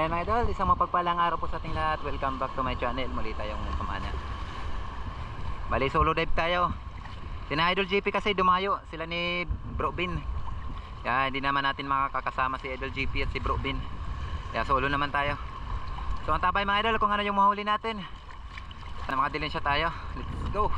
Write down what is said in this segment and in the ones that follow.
Ayan mga idol, isang mapagpalang araw po sa ating lahat. Welcome back to my channel. Muli tayong pamana. Bali solo dive tayo. Tina Idol GP kasi dumayo sila ni Bro Bin. Kaya hindi naman natin makakasama si Idol GP at si Bro Bin. Kaya solo naman tayo. So ang tabay mga idol kung ano yung mahuli natin. Sana makadilin siya tayo. Let's go.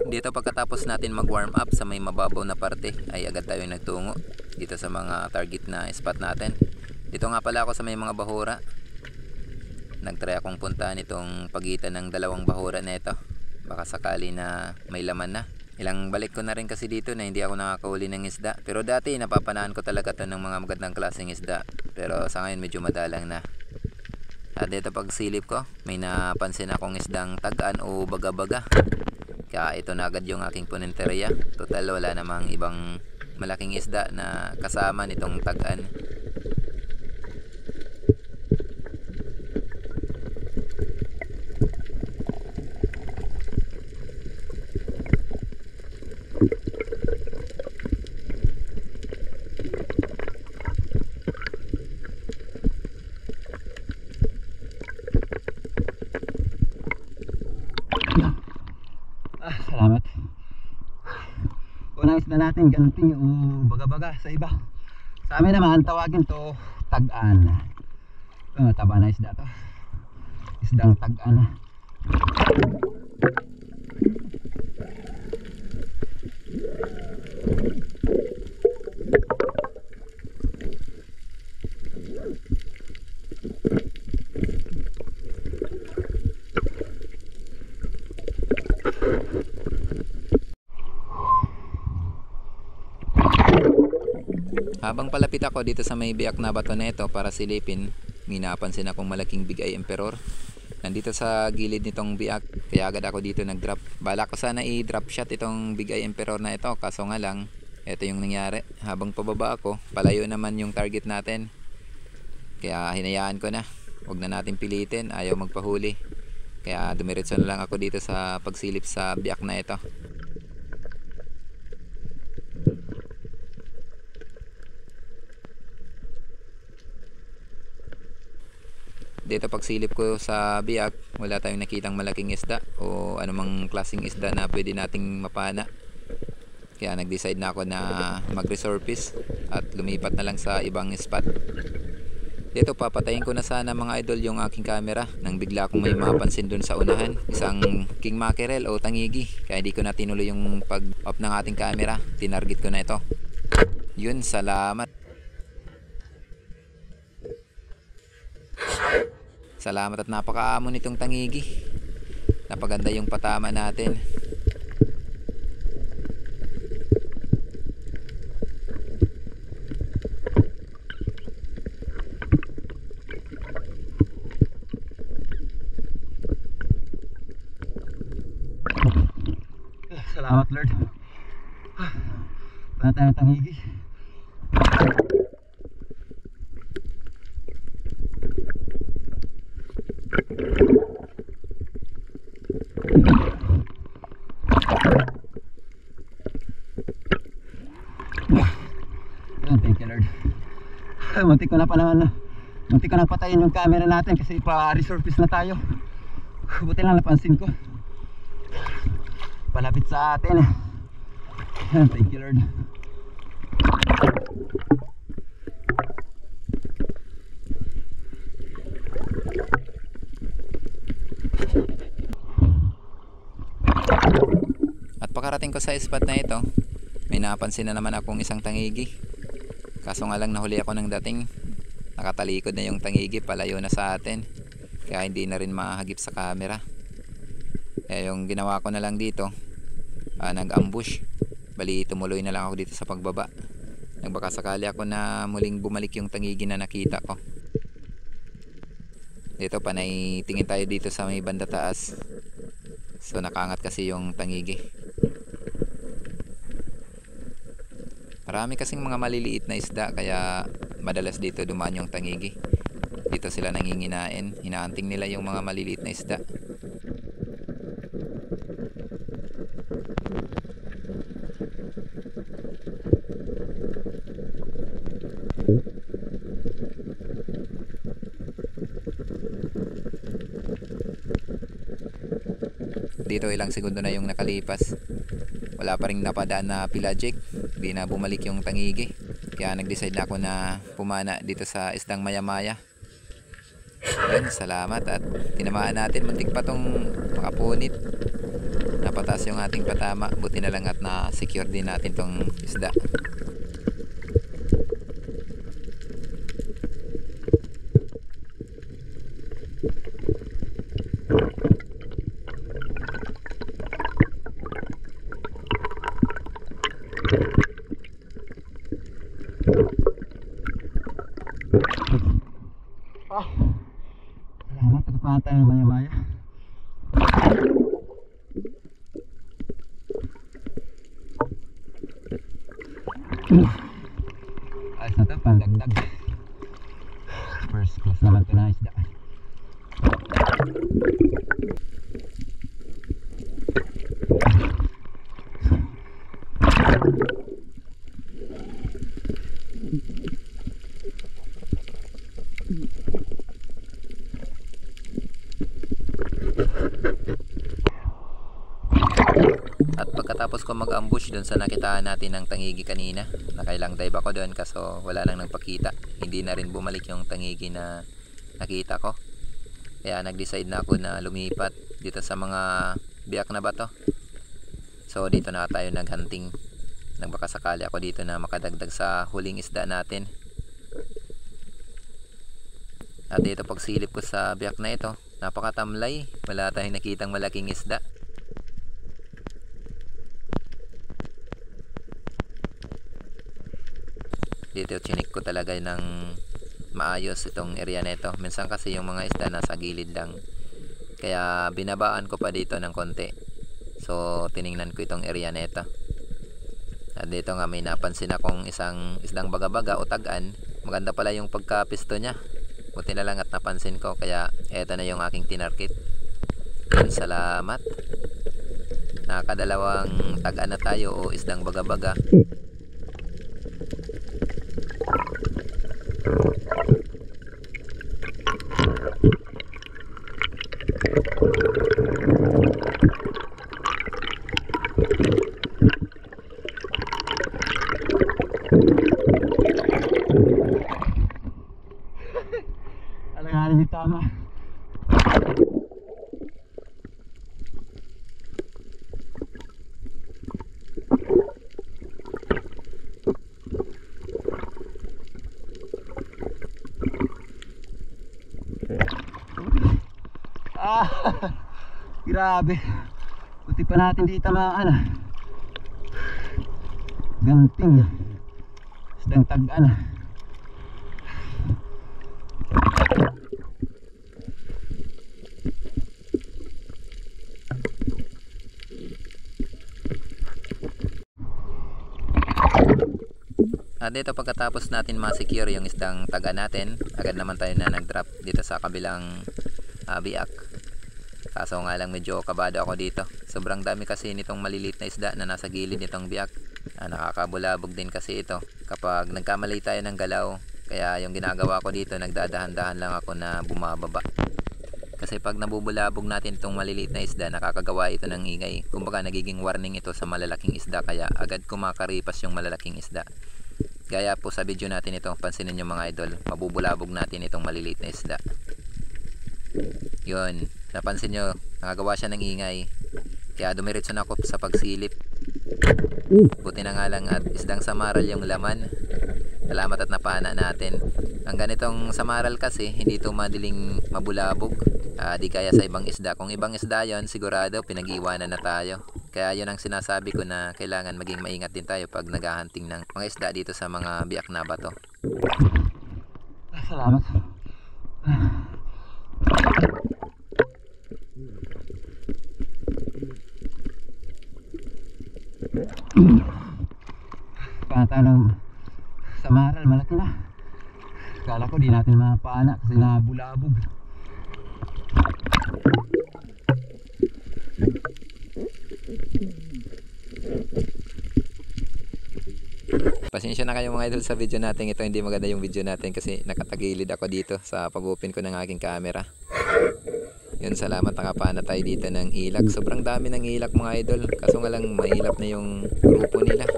Dito pagkatapos natin mag warm up sa may mababaw na parte ay agad tayo nagtungo dito sa mga target na spot natin. Dito nga pala ako sa may mga bahura. Nagtry akong puntahan itong pagitan ng dalawang bahura na ito. Baka sakali na may laman na. Ilang balik ko na rin kasi dito na hindi ako nakakahuli ng isda. Pero dati napapanaan ko talaga ito ng mga magandang klaseng isda. Pero sa ngayon medyo madalang na. At dito pag silip ko may napansin akong isdang tagaan o baga-baga. Kaya ito na agad yung aking punenterya. Total wala namang ibang malaking isda na kasama nitong tagaan. Salamat. Unang isda natin ganting o baga-baga sa iba. Sa amin naman tawagin to tagaan. Taba na isda to. Isdang tagaan. Habang palapit ako dito sa may biyak na bato na ito para silipin, may napansin akong malaking Big Eye Emperor. Nandito sa gilid nitong biyak, kaya agad ako dito nag-drop. Bala ko sana i-drop shot itong Big Eye Emperor na ito, kaso nga lang, ito yung nangyari. Habang pababa ako, palayo naman yung target natin. Kaya hinayaan ko na, huwag na natin pilitin, ayaw magpahuli. Kaya dumiretso na lang ako dito sa pagsilip sa biyak na ito. Dito pagsilip ko sa biyak, wala tayong nakitang malaking isda o anumang klaseng isda na pwede nating mapana. Kaya nag-decide na ako na mag-resurface at lumipat na lang sa ibang spot. Dito papatayin ko na sana mga idol yung aking camera nang bigla akong may mapansin dun sa unahan. Isang king mackerel o tangigi. Kaya hindi ko na tinuloy yung pag-off ng ating camera. Tinarget ko na ito. Yun, salamat. Salamat at napakaamon nitong tangigi. Napaganda yung patama natin. Salamat Lord. Paano tayo tangigi? Thank you Lord. Muntik ko na pa naman. Muntik ko na patayin yung camera natin kasi pa-resurface na tayo. Buti lang napansin ko. Palapit sa atin. Thank you Lord. At pakarating ko sa spot na ito, may napansin na naman akong isang tangigi. Kaso nga lang nahuli ako ng dating. Nakatalikod na yung tangigi, palayo na sa atin. Kaya hindi na rin mahagip sa camera. Kaya yung ginawa ko na lang dito, nag-ambush. Bali tumuloy na lang ako dito sa pagbaba. Nagbaka sakali ako na muling bumalik yung tangigi na nakita ko. Dito panay tingin tayo dito sa may banda taas. So nakaangat kasi yung tangigi. Marami kasing mga maliliit na isda kaya madalas dito dumaan yung tangigi. Dito sila nanginginain. Hinaanting nila yung mga maliliit na isda. Dito ilang segundo na yung nakalipas. Wala pa rin napadaan na pelagic. Hindi na bumalik yung tangigi. Kaya nag-decide na ako na pumana dito sa isdang maya-maya. Yun, salamat at tinamaan natin. Muntik pa tong makapunit. Napataas yung ating patama. Buti na lang at na-secure din natin tong isda. Salamat, nakapata ng maya-maya. Ayos na ito, pandagdag. First class naman ito na isda. At pagkatapos ko mag-ambush doon sa nakitaan natin ng tangigi kanina, nakailang dive ako doon kaso wala lang nagpakita. Hindi na rin bumalik yung tangigi na nakita ko. Kaya nag-decide na ako na lumipat dito sa mga biyak na bato. So dito na tayo naghunting. Nagbaka sakali ako dito na makadagdag sa huling isda natin. At dito pagsilip ko sa biyak na ito, napakatamlay. Wala tayong nakitang malaking isda. Dito chinik ko talaga ng maayos itong area na ito. Minsan kasi yung mga isda nasa gilid lang. Kaya binabaan ko pa dito ng konti. So tiningnan ko itong area na ito. At dito nga may napansin akong isang isdang baga-baga o tagan. Maganda pala yung pagkapisto niya. Buti na lang at napansin ko. Kaya eto na yung aking tinarget. Yan, salamat. Nakakadalawang tagaan na tayo o isdang baga-baga. Alanganin yung tama. Grabe. Buti pa natin di tamaan ah. Ganting. Isdang tagaan ah. At dito pagkatapos natin ma-secure yung isdang taga natin, agad naman tayo na nag-drop dito sa kabilang biak. Kaso nga lang medyo kabado ako dito. Sobrang dami kasi nitong maliliit na isda na nasa gilid nitong biak. Nakakabulabog din kasi ito kapag nagkamali tayo ng galaw. Kaya yung ginagawa ko dito, nagdadahan-dahan lang ako na bumababa. Kasi pag nabubulabog natin itong maliliit na isda, nakakagawa ito ng ingay. Kumbaga nagiging warning ito sa malalaking isda, kaya agad kumakaripas yung malalaking isda. Gaya po sa video natin ito, pansinin nyo mga idol, mabubulabog natin itong maliliit na isda. Yun, napansin nyo, nakagawa siya ng ingay. Kaya dumiretso na ako sa pagsilip. Buti na nga lang at isdang samaral yung laman. Salamat at napana natin. Ang ganitong samaral kasi, hindi ito madaling mabulabog. Di kaya sa ibang isda. Kung ibang isda yon, sigurado pinag-iwanan na tayo. Kaya yun ang sinasabi ko na kailangan maging maingat din tayo pag naghahunting ng mga isda dito sa mga biak na bato. Salamat. Pata ng samaral, malaki na. Kala ko di natin mapana kasi nabulabog. Pasensya na kayo mga idol sa video natin ito. Hindi maganda yung video natin kasi nakatagilid ako dito sa pag-open ko ng aking camera. Yun, salamat, nakapana tayo dito ng ilak. Sobrang dami ng ilak mga idol. Kaso nga lang mahilap na yung grupo nila.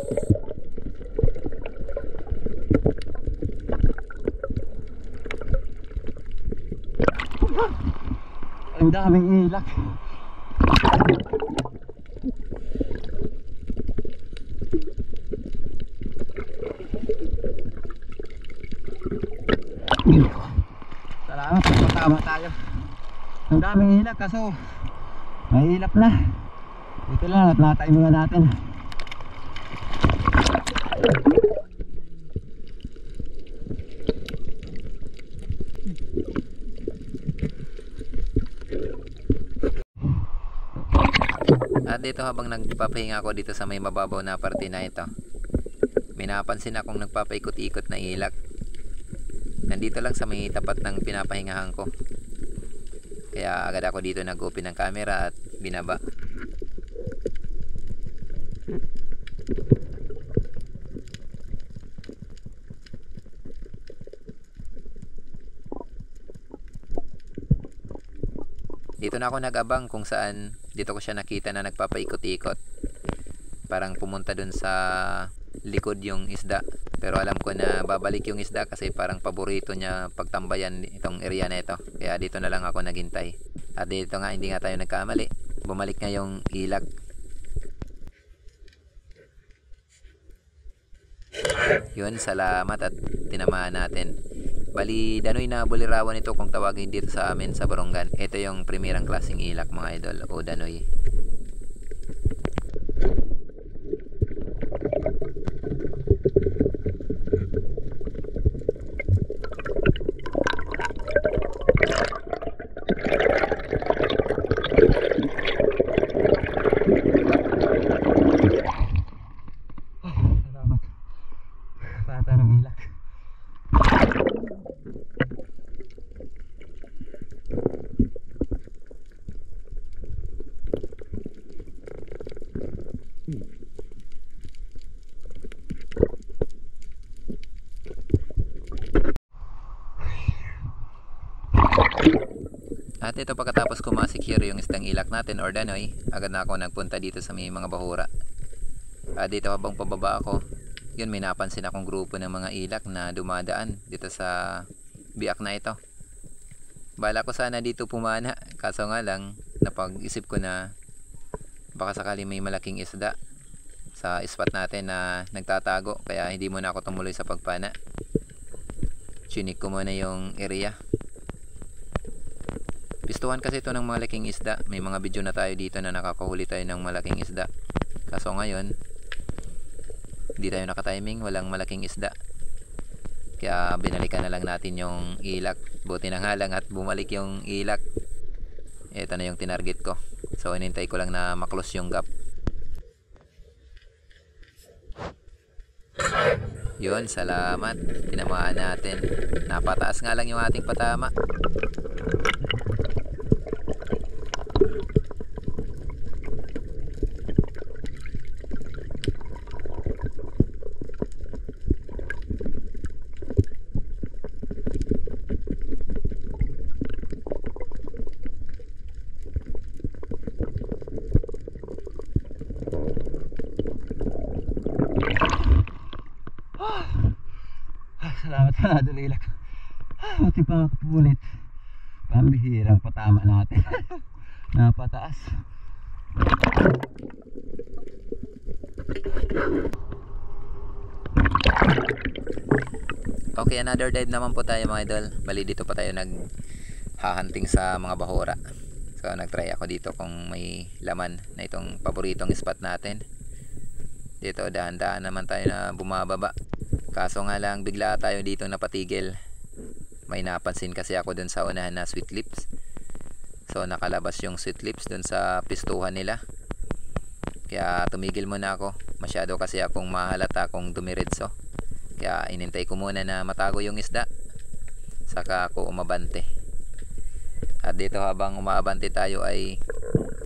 Ang daming ilak. Salamat, patama tayo. Ang daming ilak kaso mahilap na. Ito lang at natay muna natin. At dito habang nagpapahinga ako dito sa may mababaw na parte na ito, may napansin akong nagpapaikot-ikot na ilak. Nandito lang sa may tapat ng pinapahingahan ko. Kaya agad ako dito nag-open ng camera at binaba. Dito na ako nag-abang kung saan dito ko siya nakita na nagpapaikot-ikot. Parang pumunta dun sa likod yung isda. Pero alam ko na babalik yung isda kasi parang paborito niya pagtambayan itong area na ito. Kaya dito na lang ako naghintay. At dito nga hindi nga tayo nagkamali. Bumalik nga yung ilak. Yun, salamat at tinamaan natin. Bali, danoy na bulirawan ito kung tawagin dito sa amin sa Borongan. Ito yung primerang klaseng ilak mga idol o danoy. Salamat. Pata ng ilak. At ito pagkatapos ko ma-secure yung isdang ilak natin or danoy, agad na ako nagpunta dito sa may mga bahura. At dito habang pababa ako, yun may napansin akong grupo ng mga ilak na dumadaan dito sa biak na ito. Bala ko sana dito pumana, kaso nga lang napag-isip ko na baka sakali may malaking isda sa spot natin na nagtatago, kaya hindi muna ako tumuloy sa pagpana. Chinik ko muna yung area. Pistuhan kasi ito ng malaking isda. May mga video na tayo dito na nakakahuli tayo ng malaking isda. Kaso ngayon, hindi tayo nakatiming, walang malaking isda. Kaya binalikan na lang natin yung ilak. Buti na nga lang at bumalik yung ilak. Ito na yung tinarget ko. So inintay ko lang na maklose yung gap. Yun, salamat. Tinamaan natin. Napataas nga lang yung ating patama. Salamat sa nadulilak. Buti pa kapulit. Pambihirang patama natin. Napataas. Okay, another dive naman po tayo mga idol. Bali dito pa tayo hahanting sa mga bahura. So nagtry ako dito kung may laman na itong paboritong spot natin. Dito dahan-dahan naman tayo na bumababa. Kaso nga lang bigla tayo dito napatigil. May napansin kasi ako dun sa unahan na sweet lips. So nakalabas yung sweet lips dun sa pistuhan nila. Kaya tumigil muna ako. Masyado kasi akong mahalata kung dumiretso. Kaya inintay ko muna na matago yung isda. saka ako umabante. At dito habang umaabante tayo ay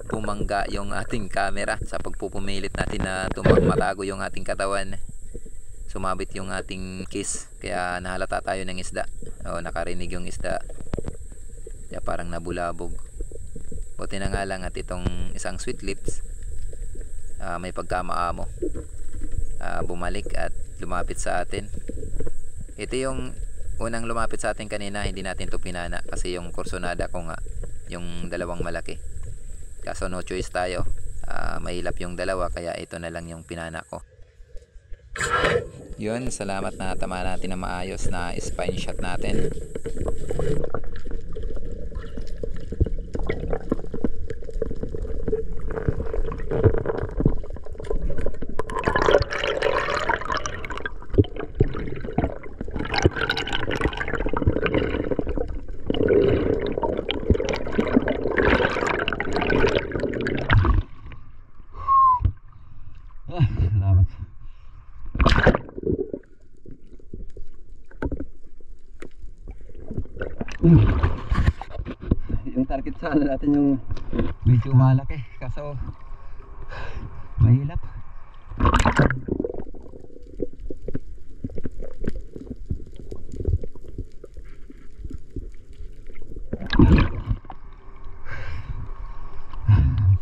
pumangga yung ating camera sa pagpupumilit natin na matago yung ating katawan. Sumabit yung ating kiss kaya nahalata tayo ng isda o nakarinig yung isda kaya parang nabulabog. Buti na nga lang at itong isang sweet lips may pagkamaamo, bumalik at lumapit sa atin. Ito yung unang lumapit sa atin kanina, hindi natin to pinana kasi yung kursonada ko nga yung dalawang malaki, kaso no choice tayo, mahilap yung dalawa kaya ito na lang yung pinana ko. Yun, salamat na tama natin na maayos na spine shot natin. Salamat. Yung target sana natin yung medyo malaki kaso mahilap.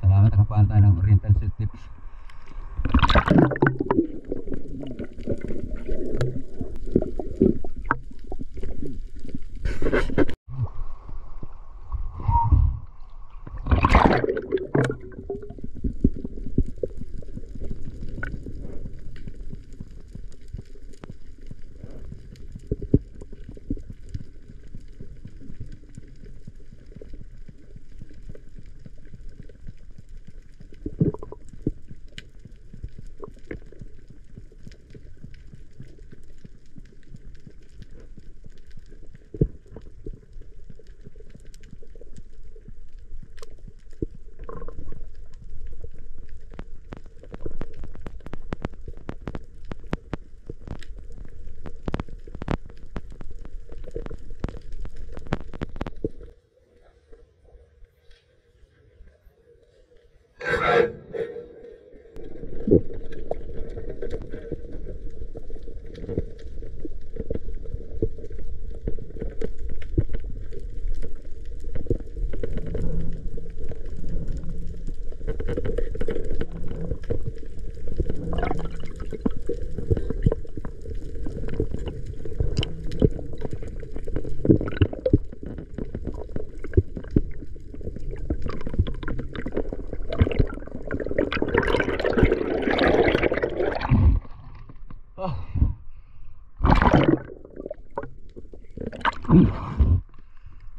Salamat, nakapaan tayo ng oriental sweet lips.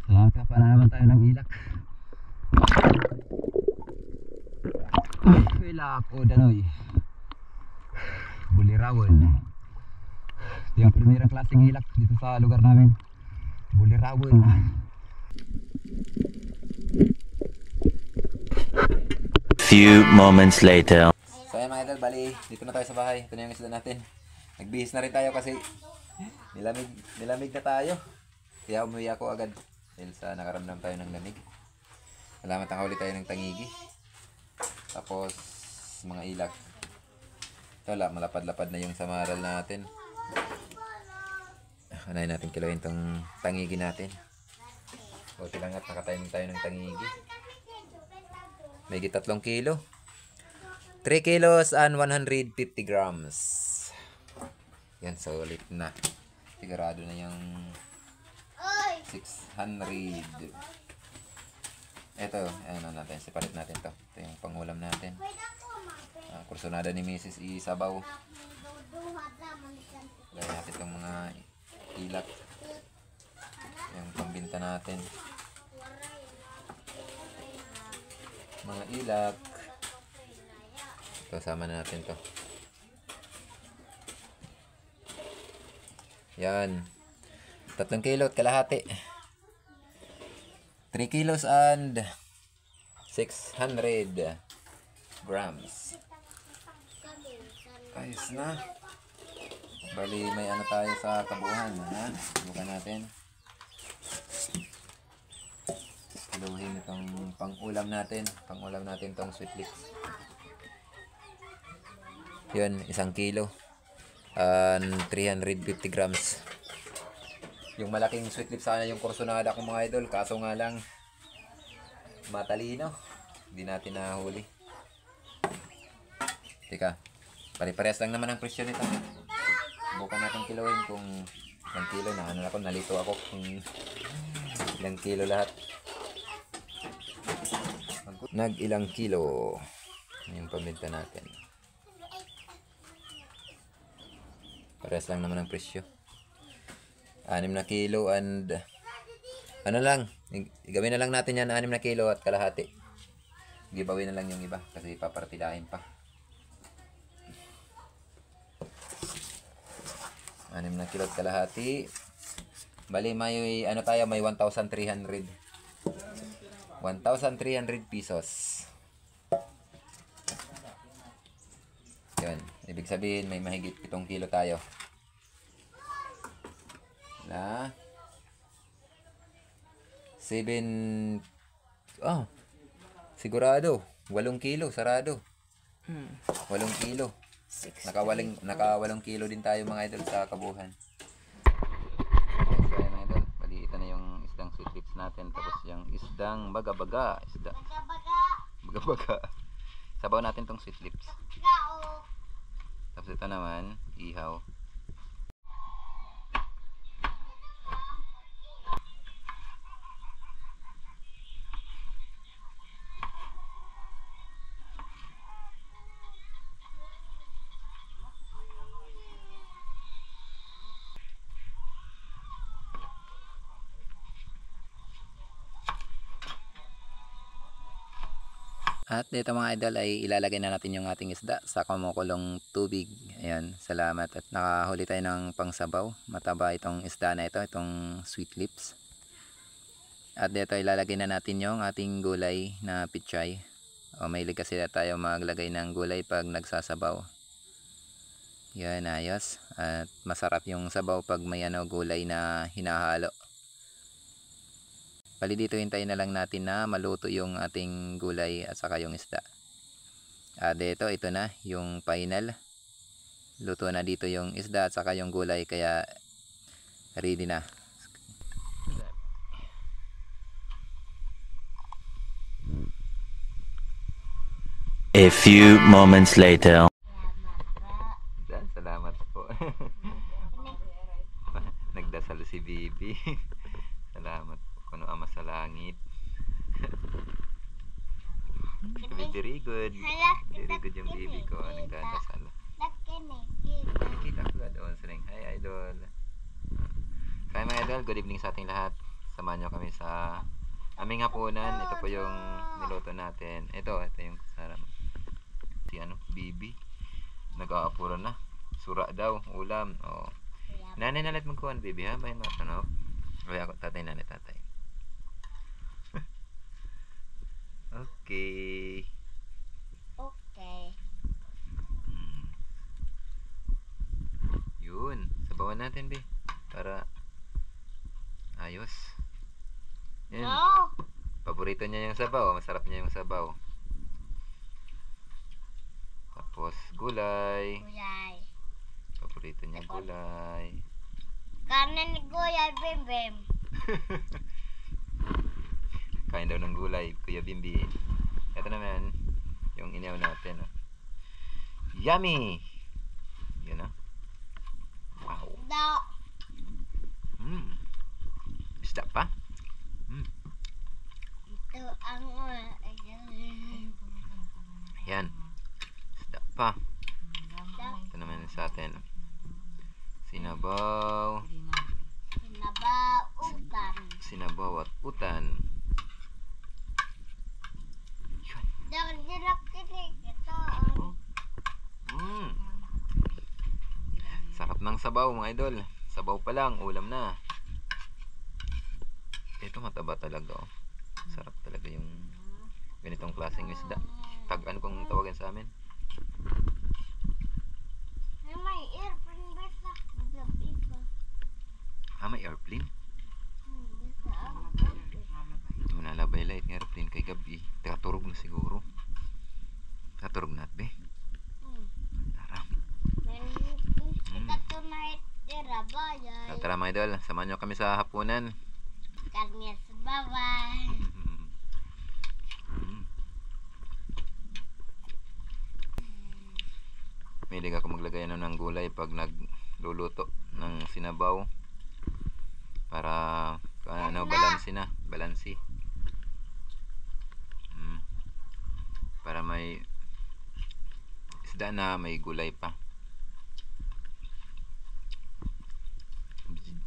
Salamat ka, para naman tayo ng ilak. Ilak o danoy Bulirawon. Ito yung primerang klaseng ilak dito sa lugar namin, Bulirawon. Few moments later. So ayan mga idol, bali dito na tayo sa bahay. Ito na yung isda natin. Nagbihis na rin tayo kasi nilamig na tayo. Kaya umuwi ako agad dahil sa nakaramdam tayo ng lamig. Salamat, nakahuli tayo ng tangigi. Tapos mga ilak. Wala, malapad-lapad na yung samaral natin. Anayin natin kiloin tong tangigi natin. Buti lang at nakatayang tayo ng tangigi. May 3 kilo. 3 kilos and 150 grams. Yan, solid na. Sigurado na yung 600. Ito, ano natin, separate natin to. Ito yung pangulam natin. Kursonada ni Mrs. Isabaw. Lagyan natin itong mga ilak. Yung pambinta natin. Mga ilak. Ito, sama na natin to. Yan. 3 kilo at kalahati. 3 kilos and 600 grams. Ayos na. Bali may ano tayo sa kabuuan. Ha? Subukan natin. kiluhin itong pang-ulam natin. Pang-ulam natin itong sweet lips. Yun, 1 kilo. 350 grams. Yung malaking sweet lips sana yung kursonada ko mga idol. Kaso nga lang, matalino. Hindi natin nahuli. Teka, pare-parehas lang naman ang presyo nito. Bukan natin kiloin kung ilang kilo na. Ano ako, nalito ako kung ilang kilo lahat. Nag-ilang kilo yung pambenta natin. Parehas lang naman ang presyo. 6 na kilo and ano lang, gawin na lang natin yan 6 na kilo at kalahati. Giveaway na lang yung iba kasi papartidahin pa. 6 na kilo at kalahati. Bali may ano tayo, may 1,300. 1,300 pesos. Yun, ibig sabihin may mahigit 7 kilo tayo. Na 7 sigurado 8 kilo sarado. 8 kilo. Naka 8 kilo din tayo mga idol sa kabuhan. So, mga idol, paliitan na yung isdang sweet lips natin. Tapos yung isdang baga-baga. Baga-baga. Sabaw natin tong sweet lips. Tapos ito naman, ihaw. At dito mga idol ay ilalagay na natin yung ating isda sa kumukulong tubig. Ayan, salamat. At nakahuli tayo ng pangsabaw. Mataba itong isda na ito, itong sweet lips. At dito ilalagay na natin yung ating gulay na pichay. O mahilig kasi tayo maglagay ng gulay pag nagsasabaw. Yan, ayos. At masarap yung sabaw pag may gulay na hinahalo. Bali dito hintayin na lang natin na maluto yung ating gulay at saka yung isda. Dito ito na yung final. Luto na dito yung isda at saka yung gulay kaya ready na. A few moments later. Salamat po. Nagdasal si Bibi. Salamat po. Kuno ama sa langit. Very good. Very good yung Bibi ko. Nagdadasal. Nakikita ko doon sa ring. Hi idol. Kaya mga idol, good evening sa ating lahat. Samahan nyo kami sa aming hapunan. Ito po yung niluto natin. Ito yung sarap. Si Bibi. Nag-aapuro na. Sura daw, ulam. Oh. Nanay na lahat magkuhan, Bibi ha. Bayan mga tanong. Kaya ako, tatay, nanay, tatay. Okay. Yun. Sabawan natin, Bi. Para ayos. Yan. No. Paborito niya yung sabaw. Masarap niya yung sabaw. Tapos gulay. Gulay. Paborito niya gulay. Kanin ni Gulay Bim. Kain daw ng gulay, Kuya Bimbi. Ito naman, yung inihaw natin. Oh. Yummy! Yun oh. Wow. Daw. Isda pa? Ito ang Ayan. Isda pa. Ito naman sa atin. Sinabaw. Sinabautan. Sinabaw at utan. Daw dinakinig ito. Sarap ng sabaw mga idol. Sabaw pa lang, ulam na. Ito mataba talaga oh. Sarap talaga yung ganitong klaseng isda. Ano kung tawagan sa amin? May airplane besa. May airplane? Ito na labay gabi. Tekaturog na siguro. Tekaturog na be. Tara. Kita tunay tira bayay. Tara mga idol, samahan nyo kami sa hapunan. Karnes, bye-bye. Mahilig ako maglagay ng gulay pag nagluluto ng sinabaw. Para balansi. Para may isda na may gulay pa.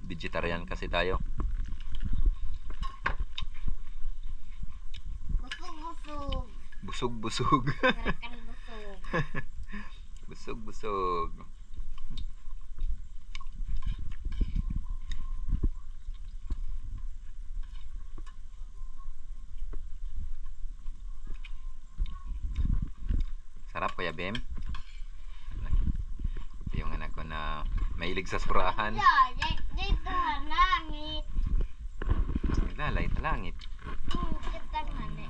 Vegetarian kasi tayo. Busog-busog. Busog. Gerakan busog. Busog. Sarap Kuya Bem. Yung anak ko na mahilig sa surahan. Dito langit. Naglalay sa langit. Kita ngani.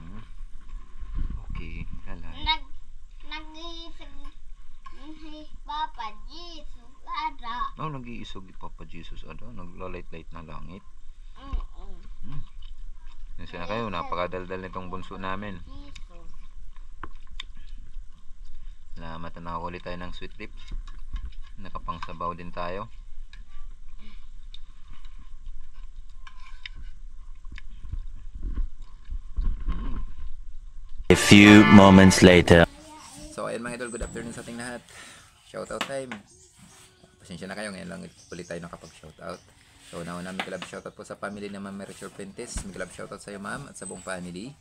Okay, naglalay. Nag-iisip Papa Jesus ada. Oh, nag-iisog ni Papa Jesus ano, naglalait-lait na langit. Nasaan na kayo? Napakadaldal nitong bunso namin. Jesus. Salamat na nakakuli tayo ng sweet lips. Nakapangsabaw din tayo. A few moments later. So ayun mga idol, good afternoon sa ating lahat. Shoutout time. Pasensya na kayo, ngayon lang ulit tayo nakapag-shoutout. So nauna may kalab shoutout po sa family ng Ma'am Merichor Prentice. May kalab shoutout sa iyo ma'am at sa buong family.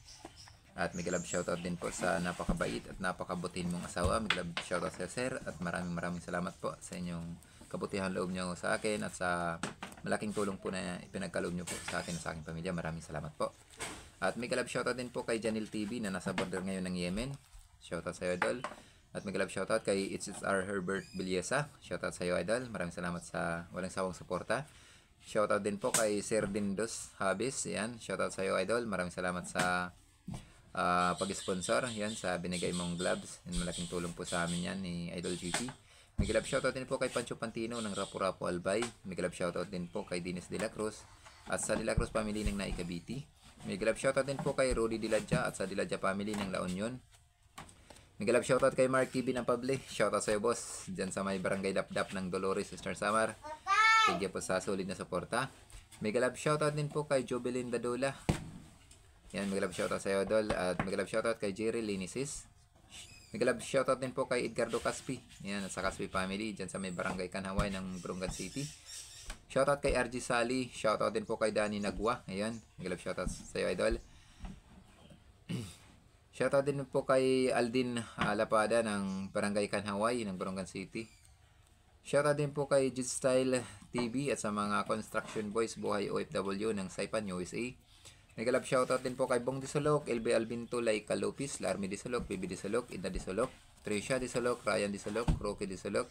At may kalab shoutout din po sa napakabait at napakabutin mong asawa. May kalab shoutout sa sir at maraming salamat po sa inyong kabutihan loob nyo sa akin at sa malaking tulong po na ipinagkaloob nyo po sa akin at sa aking pamilya. Maraming salamat po. At may kalab shoutout din po kay Janil TV na nasa border ngayon ng Yemen. Shoutout sa iyo idol. At may kalab shoutout kay It's Our Herbert Bilyesa. Shoutout sa iyo idol. Maraming salamat sa walang sawang suporta. Shoutout din po kay Sir Dindos Habis. Yan. Shoutout sa iyo idol. Maraming salamat sa pag-sponsor yan sa binigay mong gloves. Yan, malaking tulong po sa amin yan ni Idol GP. May kalab shoutout din po kay Pancho Pantino ng Rapu-Rapu Albay. May kalab shoutout din po kay Dennis De La Cruz at sa De La Cruz family ng Naikabiti. May kalab shoutout din po kay Rudy Diladja at sa Diladja family ng La Union. May kalab shoutout kay Mark TV ng Pable. Shoutout sa iyo boss dyan sa may barangay Dapdap ng Dolores, Eastern Samar. Thank you po sa solid na suporta. May kalab shoutout din po kay Jovelyn Dadola. Yan, may kalab shoutout sa iyo, Dol. At may kalab shoutout kay Jerry Linisis. May kalab shoutout din po kay Edgardo Caspi. Yan, sa Caspi family, dyan sa may barangay Kanhaway ng Brungan City. Shoutout kay RG Sally. Shoutout din po kay Danny Nagwa. Ayan, may kalab shoutout sa iyo, Idol. Shoutout din po kay Aldin Lapada ng barangay Kanhaway ng Brungan City. Shoutout din po kay Jitstyle TV at sa mga construction boys buhay OFW ng Saipan, USA. May kalab shoutout din po kay Bong Disolok, LB Albinto, Laika Lopez, Larmy Disolok, Bibi Disolok, Ida Disolok, Tricia Disolok, Ryan Disolok, Rocky Disolok.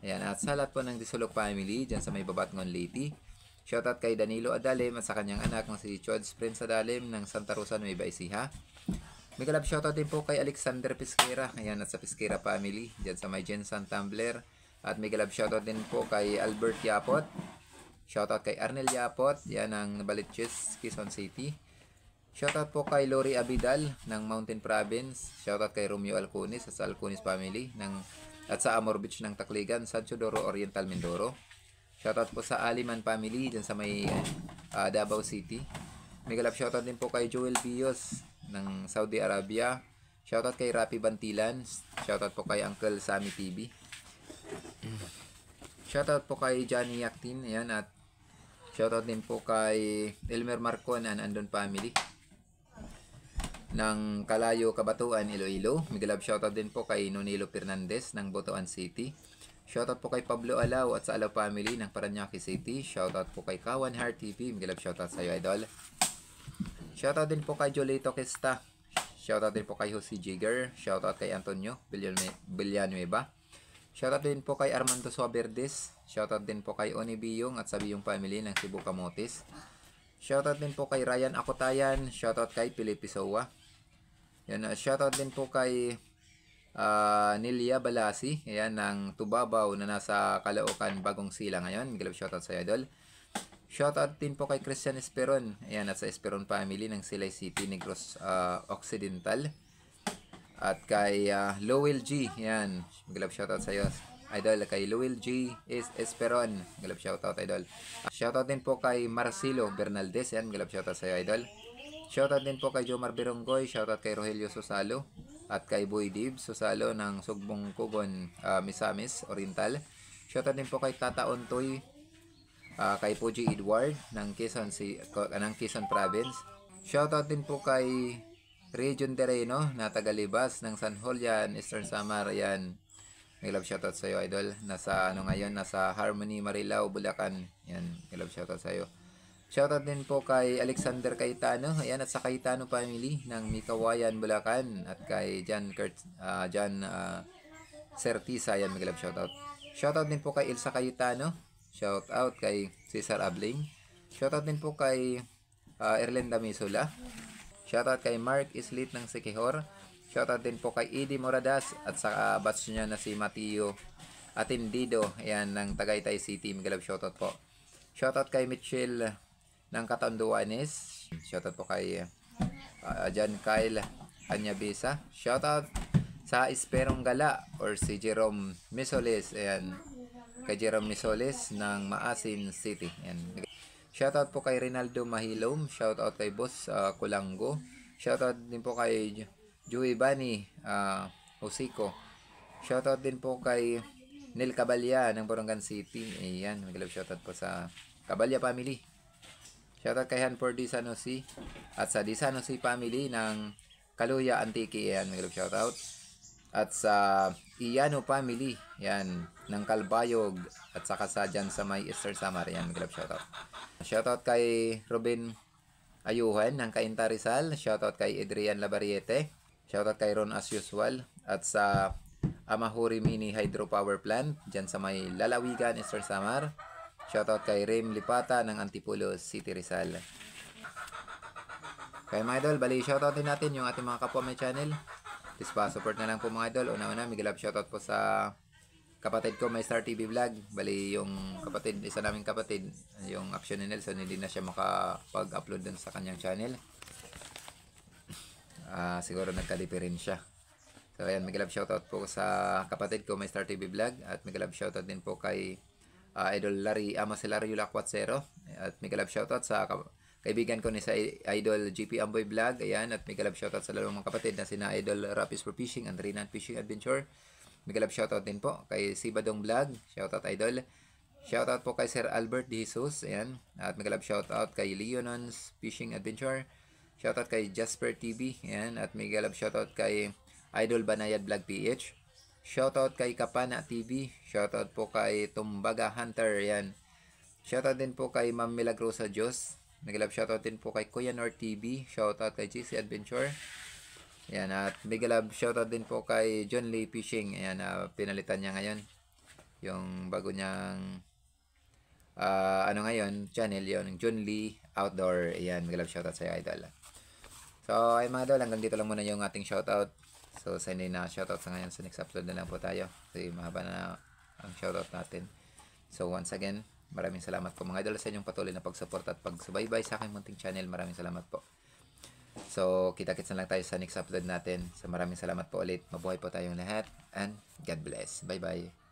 Ayan, at sa lahat po ng Disolok family dyan sa may Babatngon Leyte. Shoutout kay Danilo Adalem at sa kanyang anak na si Chods Prince Adalem ng Santa Rosa, Nueva Ecija. May kalab shoutout din po kay Alexander Pesquera, ayan, at sa Pesquera family dyan sa may Jensan Tumbler. At may kalab shoutout din po kay Albert Yapot. Shoutout kay Arnel Yapot, yan ang Balitches, Quezon City. Shoutout po kay Lori Abidal ng Mountain Province. Shoutout kay Romeo Alcunis at sa Alcunis family at sa Amor Beach ng Tacligan, San Teodoro Oriental, Mindoro. Shoutout po sa Aliman family dyan sa may Davao City. May galap shoutout din po kay Joel Bios ng Saudi Arabia. Shoutout kay Rapi Bantilan. Shoutout po kay Uncle Sammy TV. Shoutout po kay Johnny Yaktin. Ayan, at shoutout din po kay Elmer Marcon and Andon family ng Kalayo, Kabatuan, Iloilo. Migalab shoutout din po kay Nonilo Fernandez ng Botoan City. Shoutout po kay Pablo Alaw at sa Alaw family ng Paranaque City. Shoutout po kay Kawan Heart TV. Migalab shoutout sa iyo, idol. Shoutout din po kay Jolito Questa. Shoutout din po kay Jose Jigger. Shoutout kay Antonio Villanueva. Shoutout din po kay Armando Suaverdes. Shoutout din po kay Oni Biyong at sa Biyong family ng Cebu Camotes. Shoutout din po kay Ryan Akotayan. Shoutout kay Felipe Sowa. Yan, shoutout din po kay Nelia Balasi, ayan, ng Tubabaw na nasa Caloocan, Bagong Sila ngayon. Miguel shoutout sa idol. Shoutout din po kay Christian Esperon, ayan, at sa Esperon family ng Silay City, Negros Occidental. At kay Lowell G, ayan, Miguel shoutout sa iyo idol. Kay Lowell G is Esperon, Miguel shoutout idol. Shoutout din po kay Marcelo Bernaldez, ayan, Miguel shoutout sa iyo idol. Shoutout din po kay Jomar Beronggoy, shoutout kay Rogelio Susalo, at kay Boy Dib Susalo ng Sugbong Kugon, Misamis Oriental. Shoutout din po kay Tata Ontoy, kay Puji Edward ng Quezon Province. Shoutout din po kay Region Terreno na tagalibas ng San Julian, Eastern Samar. Yan, may love shoutout sa iyo idol. Nasa nasa Harmony, Marilao, Bulacan. Yan, may love shoutout sa iyo. Shoutout din po kay Alexander Cayetano, ayan, at sa Cayetano family ng Mikawayan, Bulacan, at kay John Sertisa, ayan, mag-love shoutout. Shoutout din po kay Elsa Cayetano, shoutout kay Cesar Abling, shoutout din po kay Erlenda Misula, shoutout kay Mark Islit ng Sikihor, shoutout din po kay Edie Moradas, at sa batch niya na si Mateo Atendido, ayan, ng Tagaytay City, mag-love shoutout po. Shoutout kay Mitchell ng Catanduanes. Shoutout po kay John Kyle Anyabisa. Shoutout sa Esperong Gala or si Jerome Misoles. Ayan, kay Jerome Misoles ng Maasin City. Ayan. Shoutout po kay Rinaldo Mahilom. Shoutout kay Boss Kulango. Shoutout din po kay Joey Bani Hosico. Shoutout din po kay Nel Cabalya ng Borongan City. Ayan, mag-love shoutout po sa Cabalya family. Shoutout kay Hanford Di Sanosi at sa Di Sanosi family ng Kaluya Antique. Ayan, mag-love shoutout. At sa Iyano family, yan, ng Kalbayog, at saka sa dyan sa may Eastern Samar. Ayan, mag-love shoutout. Shoutout kay Ruben Ayuhan ng Cainta Rizal. Shoutout kay Adrian Labariete. Shoutout kay Ron as usual. At sa Amahuri Mini Hydropower Plant dyan sa may Lalawigan, Eastern Samar. Shoutout kay Rem Lipata ng Antipolo City, Rizal. Kaya mga idol, bali shoutout din natin yung ating mga kapwa may channel. Please support na lang po mga idol. Una-una, migilap shoutout po sa kapatid ko, may Star TV Vlog. Bali yung kapatid, isa naming kapatid, yung Action ni Nelson, hindi na siya makapag-upload dun sa kanyang channel. Siguro nagka-DP rin siya. So ayan, migilap shoutout po sa kapatid ko, may Star TV Vlog. At migilap shoutout din po kay Idol Larry Amasilario Lacuatsero. At migilap shoutout sa kaibigan ko ni sa Idol GP Amboy Vlog. Ayan, at migilap shoutout sa lalong mga kapatid na sina Idol Rapis for Fishing and Rinan Fishing Adventure. Migilap shoutout din po kay Sibadong Vlog. Shoutout Idol. Shoutout po kay Sir Albert De Jesus. Ayan. At migilap shoutout kay Leonons Fishing Adventure. Shoutout kay Jasper TV. Ayan. At migilap shoutout kay Idol Banayad Vlog PH. Shoutout kay Kapana TV. Shoutout po kay Tumbaga Hunter. Ayan. Shoutout din po kay Ma'am Milagrosa Diyos. Migilap shoutout din po kay Kuya Nor TV. Shoutout kay GC Adventure. Ayan. At migilap shoutout din po kay John Lee Fishing. Ayan. Pinalitan niya ngayon yung bago niyang ngayon channel, yon John Lee Outdoor. Ayan. Migilap shoutout sa idol. So ay mga idol, hanggang dito lang muna yung ating shoutout. So sa hindi na shoutout sa ngayon, sa next upload na lang po tayo kasi mahaba na ang shoutout natin. So once again, maraming salamat po mga idol sa inyong patuloy na pagsuporta at pagsubaybay sa aking munting channel. Maraming salamat po. So kita-kits na lang tayo sa next upload natin. So maraming salamat po ulit. Mabuhay po tayong lahat and God bless. Bye bye.